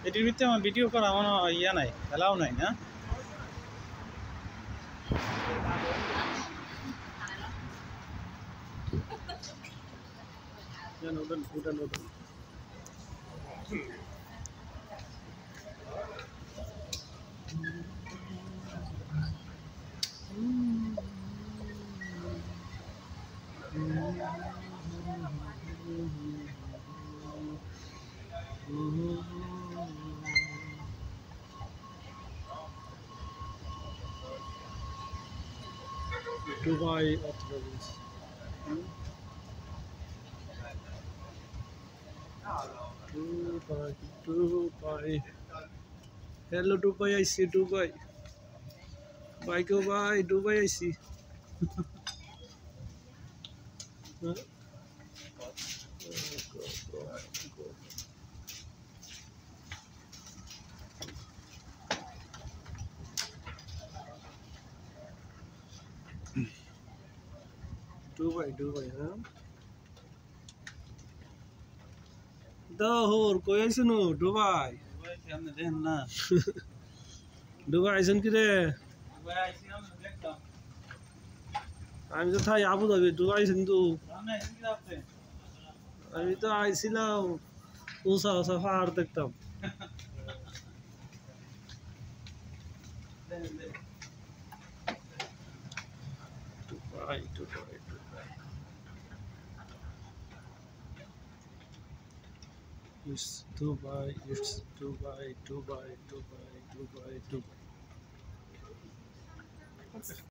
এটির ভিতরে আমার ভিডিও করা আমার ইয়া নাই, এলাও নাই না। উঠান। Dubai authorities. Dubai. Hello Dubai, I see Dubai. Bye go bye, Dubai I see. Huh? Go. Dubai, huh? Dahor, koi aise no Dubai. Dubai ke humne dekhen na. Dubai aisen ki re? Dubai aisi humne dekhtam. আমি তো থাই Abu Dhabi, Dubai কিন্তু আমি তো আইছিলাম উঁচা উঁচা পাহাড় দেখতাম। Dubai. It's Dubai.